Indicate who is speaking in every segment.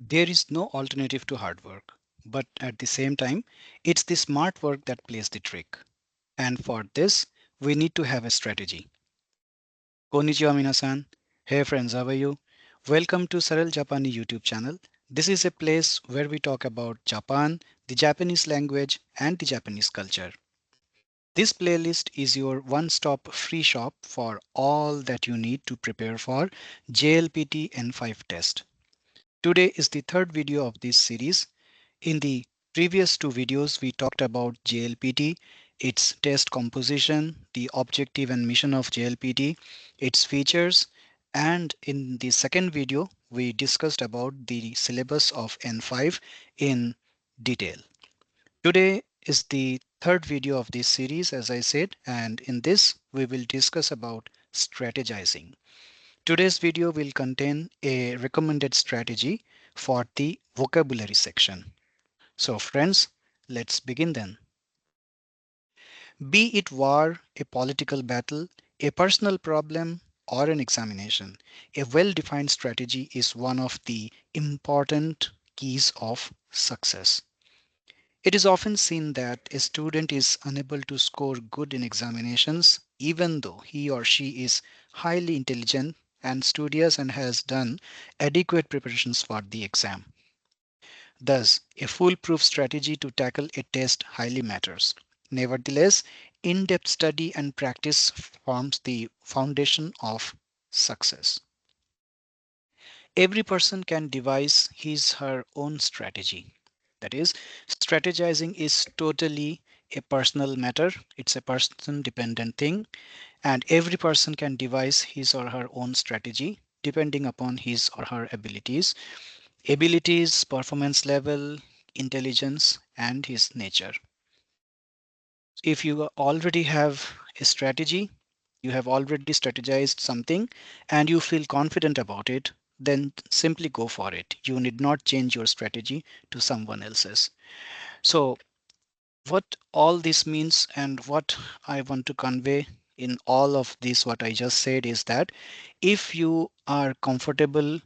Speaker 1: There is no alternative to hard work, but at the same time, it's the smart work that plays the trick. And for this, we need to have a strategy. Konnichiwa minasan. Hey friends, how are you? Welcome to Saral Japani YouTube channel. This is a place where we talk about Japan, the Japanese language, and the Japanese culture. This playlist is your one-stop free shop for all that you need to prepare for JLPT N5 test. Today is the third video of this series. In the previous two videos, we talked about JLPT, its test composition, the objective and mission of JLPT, its features, and in the second video, we discussed about the syllabus of N5 in detail. Today is the third video of this series, as I said, and in this, we will discuss about strategizing. Today's video will contain a recommended strategy for the vocabulary section. So friends, let's begin then. Be it war, a political battle, a personal problem, or an examination, a well-defined strategy is one of the important keys of success. It is often seen that a student is unable to score good in examinations even though he or she is highly intelligent and studious and has done adequate preparations for the exam. Thus, a foolproof strategy to tackle a test highly matters. Nevertheless, in-depth study and practice forms the foundation of success. Every person can devise his/her own strategy. That is, strategizing is totally a personal matter. It's a person dependent thing, and every person can devise his or her own strategy depending upon his or her abilities, performance level, intelligence, and his nature. If you already have a strategy, you have already strategized something, and you feel confident about it, then simply go for it. You need not change your strategy to someone else's. So, what all this means and what I want to convey in all of this, what I just said, is that if you are comfortable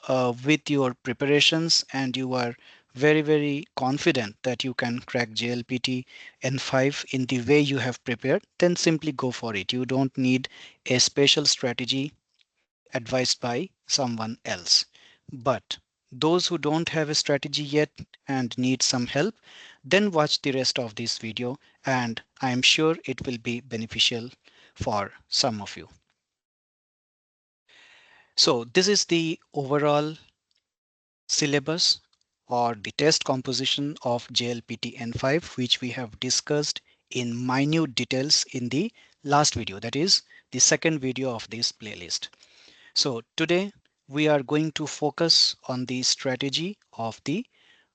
Speaker 1: with your preparations and you are very confident that you can crack JLPT N5 in the way you have prepared, then simply go for it. You don't need a special strategy advised by someone else. But those who don't have a strategy yet and need some help, then watch the rest of this video and I am sure it will be beneficial for some of you. So this is the overall syllabus or the test composition of JLPT N5, which we have discussed in minute details in the last video, that is the second video of this playlist. So today we are going to focus on the strategy of the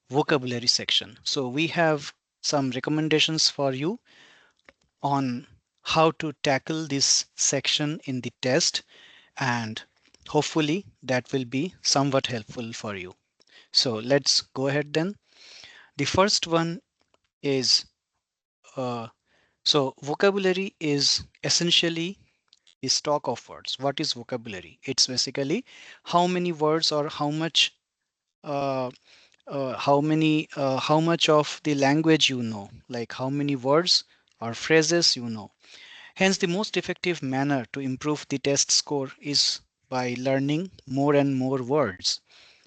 Speaker 1: vocabulary section. So we have some recommendations for you on how to tackle this section in the test, and hopefully that will be somewhat helpful for you. So let's go ahead then. The first one is vocabulary is essentially the stock of words. What is vocabulary? It's basically how many words or uh, how much of the language you know, like how many words or phrases you know. Hence, the most effective manner to improve the test score is by learning more and more words.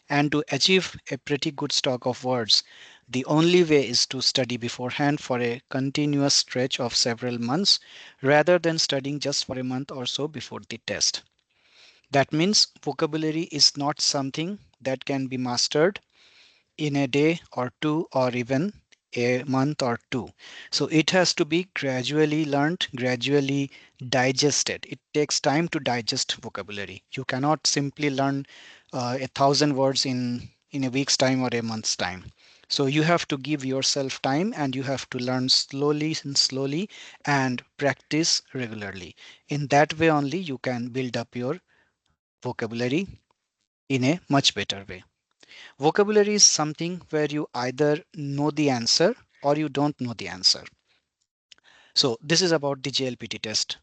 Speaker 1: And to achieve a pretty good stock of words, the only way is to study beforehand for a continuous stretch of several months rather than studying just for a month or so before the test. That means vocabulary is not something that can be mastered in a day or two or even a month or two. So it has to be gradually learned, gradually digested. It takes time to digest vocabulary. You cannot simply learn 1,000 words in a week's time or a month's time. So you have to give yourself time and you have to learn slowly and practice regularly. In that way only you can build up your vocabulary in a much better way. Vocabulary is something where you either know the answer or you don't know the answer. So this is about the JLPT test.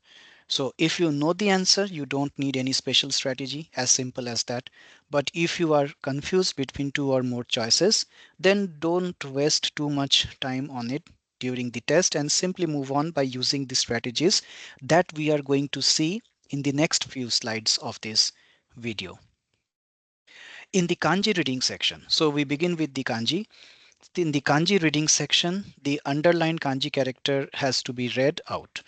Speaker 1: So if you know the answer, you don't need any special strategy, as simple as that. But if you are confused between two or more choices, then don't waste too much time on it during the test and simply move on by using the strategies that we are going to see in the next few slides of this video. In the kanji reading section, so we begin with the kanji. In the kanji reading section, the underlined kanji character has to be read out.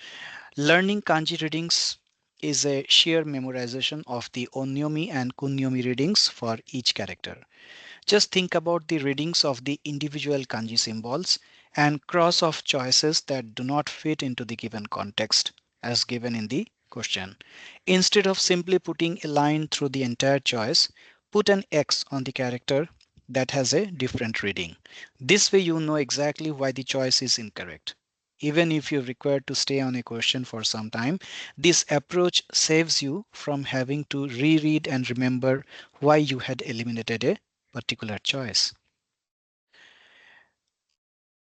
Speaker 1: Learning kanji readings is a sheer memorization of the onyomi and kunyomi readings for each character. Just think about the readings of the individual kanji symbols and cross off choices that do not fit into the given context as given in the question. Instead of simply putting a line through the entire choice, put an X on the character that has a different reading. This way you know exactly why the choice is incorrect. Even if you're required to stay on a question for some time, this approach saves you from having to reread and remember why you had eliminated a particular choice.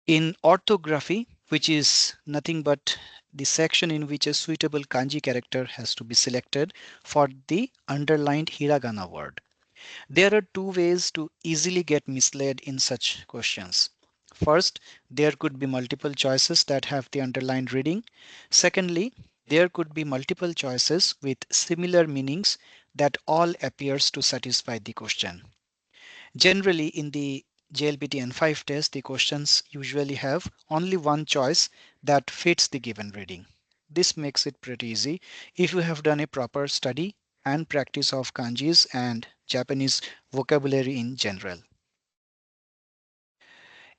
Speaker 1: In orthography, which is nothing but the section in which a suitable kanji character has to be selected for the underlined hiragana word, there are two ways to easily get misled in such questions. First, there could be multiple choices that have the underlined reading. Secondly, there could be multiple choices with similar meanings that all appears to satisfy the question. Generally, in the JLPT N5 test, the questions usually have only one choice that fits the given reading. This makes it pretty easy if you have done a proper study and practice of kanjis and Japanese vocabulary in general.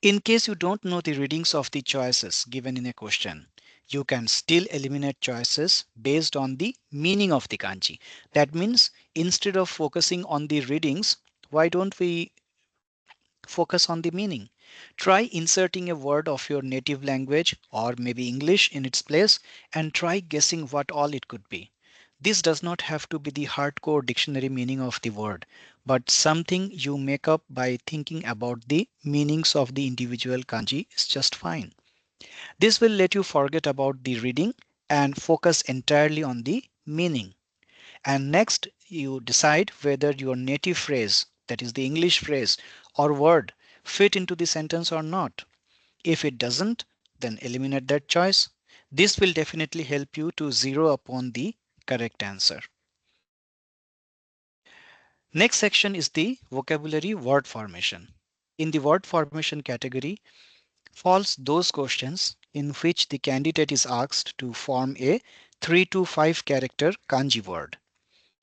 Speaker 1: In case you don't know the readings of the choices given in a question, you can still eliminate choices based on the meaning of the kanji. That means instead of focusing on the readings, why don't we focus on the meaning? Try inserting a word of your native language or maybe English in its place and try guessing what all it could be. This does not have to be the hardcore dictionary meaning of the word, but something you make up by thinking about the meanings of the individual kanji is just fine. This will let you forget about the reading and focus entirely on the meaning. And next, you decide whether your native phrase, that is the English phrase or word, fit into the sentence or not. If it doesn't, then eliminate that choice. This will definitely help you to zero upon the correct answer. Next section is the vocabulary word formation. In the word formation category falls those questions in which the candidate is asked to form a 3 to 5 character kanji word.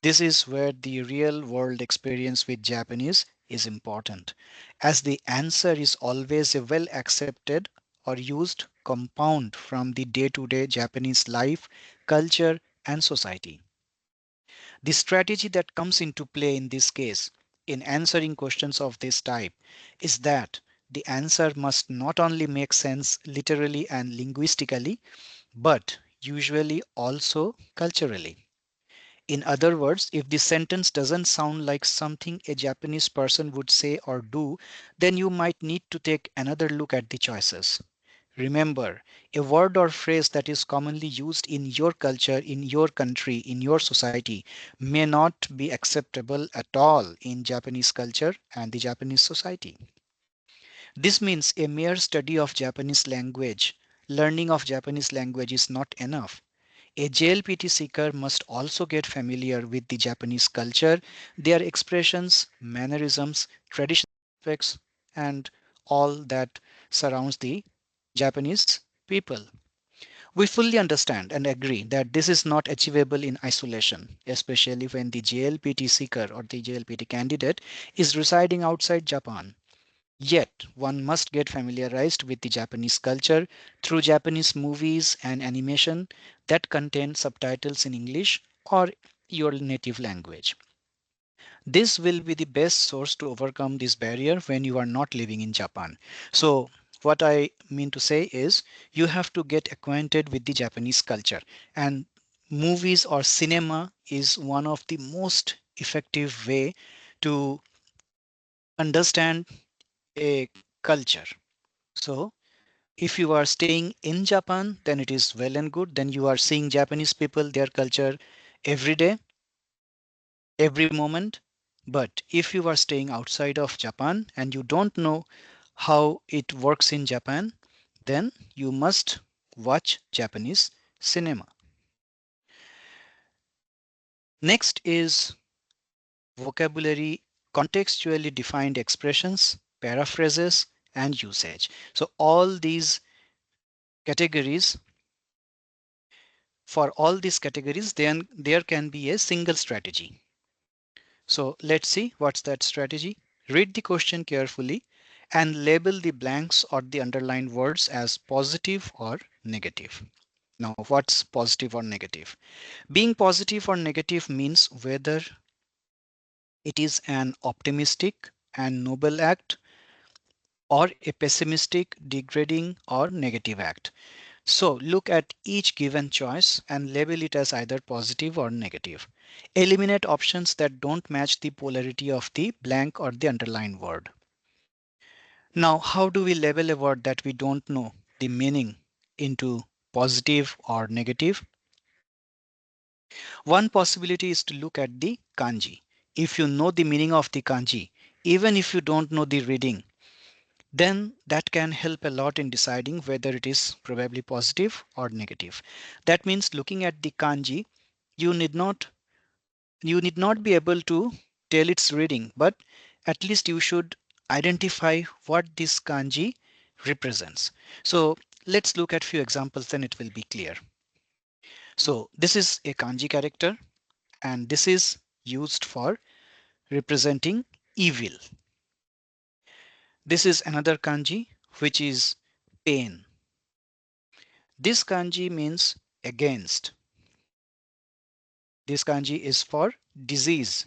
Speaker 1: This is where the real world experience with Japanese is important, as the answer is always a well accepted or used compound from the day to day Japanese life, culture, and society. The strategy that comes into play in this case, in answering questions of this type, is that the answer must not only make sense literally and linguistically, but usually also culturally. In other words, if the sentence doesn't sound like something a Japanese person would say or do, then you might need to take another look at the choices. Remember, a word or phrase that is commonly used in your culture, in your country, in your society may not be acceptable at all in Japanese culture and the Japanese society. This means a mere study of Japanese language, learning of Japanese language is not enough. A JLPT seeker must also get familiar with the Japanese culture, their expressions, mannerisms, traditional aspects, and all that surrounds the Japanese people. We fully understand and agree that this is not achievable in isolation, especially when the JLPT seeker or the JLPT candidate is residing outside Japan. Yet, one must get familiarized with the Japanese culture through Japanese movies and animation that contain subtitles in English or your native language. This will be the best source to overcome this barrier when you are not living in Japan. So, what I mean to say is you have to get acquainted with the Japanese culture, and movies or cinema is one of the most effective way to understand a culture. So If you are staying in Japan, then it is well and good. Then you are seeing Japanese people, their culture every day, every moment. But if you are staying outside of Japan and you don't know how it works in Japan, then you must watch Japanese cinema. Next is vocabulary, contextually defined expressions, paraphrases, and usage. So all these categories, for all these categories, then there can be a single strategy. So let's see what's that strategy. Read the question carefully and label the blanks or the underlined words as positive or negative. Now, what's positive or negative? Being positive or negative means whether it is an optimistic and noble act or a pessimistic, degrading, or negative act. So look at each given choice and label it as either positive or negative. Eliminate options that don't match the polarity of the blank or the underlined word. Now, how do we label a word that we don't know the meaning into positive or negative? One possibility is to look at the kanji. If you know the meaning of the kanji, even if you don't know the reading, then that can help a lot in deciding whether it is probably positive or negative. That means looking at the kanji, you need not you need not be able to tell its reading, but at least you should identify what this kanji represents. So let's look at few examples, then it will be clear. So this is a kanji character, and this is used for representing evil. This is another kanji which is pain. This kanji means against. This kanji is for disease.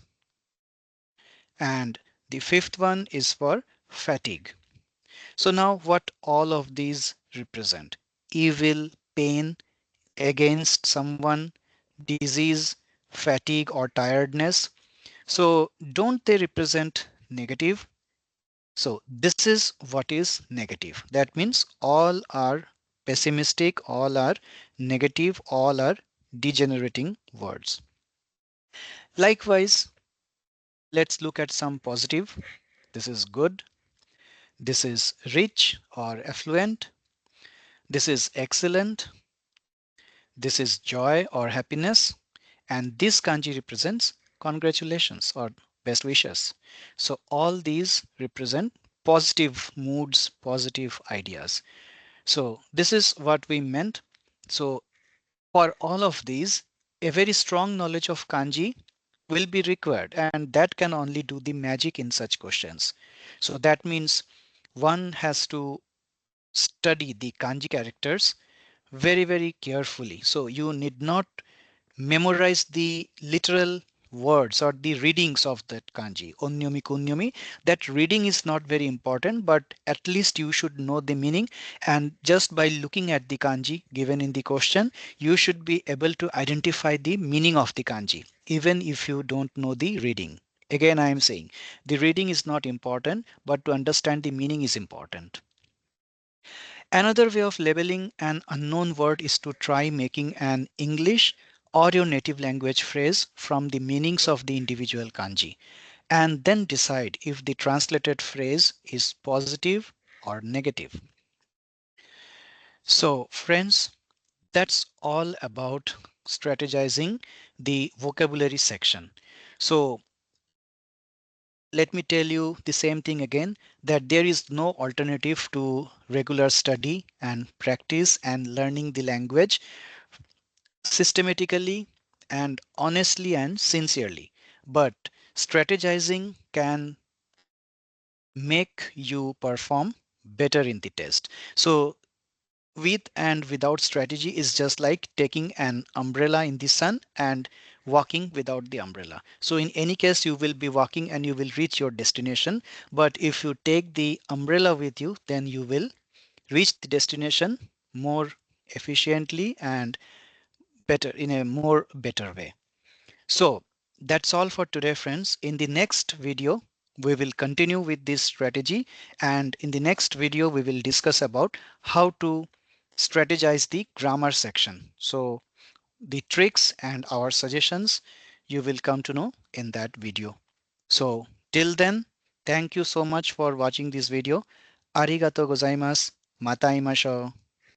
Speaker 1: And the fifth one is for fatigue. So now what all of these represent? Evil, pain, against someone, disease, fatigue or tiredness. So don't they represent negative? So this is what is negative. That means all are pessimistic, all are negative, all are degenerating words. Likewise, let's look at some positive. This is good. This is rich or affluent. This is excellent. This is joy or happiness. And this kanji represents congratulations or best wishes. So all these represent positive moods, positive ideas. So this is what we meant. So for all of these, a very strong knowledge of kanji will be required, and that can only do the magic in such questions. So that means one has to study the kanji characters very, very carefully. So you need not memorize the literal words or the readings of that kanji. Onyomi kunyomi. That reading is not very important, but at least you should know the meaning. And just by looking at the kanji given in the question, you should be able to identify the meaning of the kanji, even if you don't know the reading. Again, I am saying the reading is not important, but to understand the meaning is important. Another way of labeling an unknown word is to try making an English or your native language phrase from the meanings of the individual kanji, and then decide if the translated phrase is positive or negative. So, friends, that's all about strategizing the vocabulary section. So, let me tell you the same thing again, that there is no alternative to regular study and practice and learning the language systematically and honestly and sincerely. But strategizing can make you perform better in the test. So with and without strategy is just like taking an umbrella in the sun and walking without the umbrella. So in any case, you will be walking and you will reach your destination. But if you take the umbrella with you, then you will reach the destination more efficiently and better in a more better way. So that's all for today, friends. In the next video, We will continue with this strategy, and in the next video we will discuss about how to strategize the grammar section. So the tricks and our suggestions you will come to know in that video. So till then, thank you so much for watching this video. Arigato gozaimasu. Mata imasho.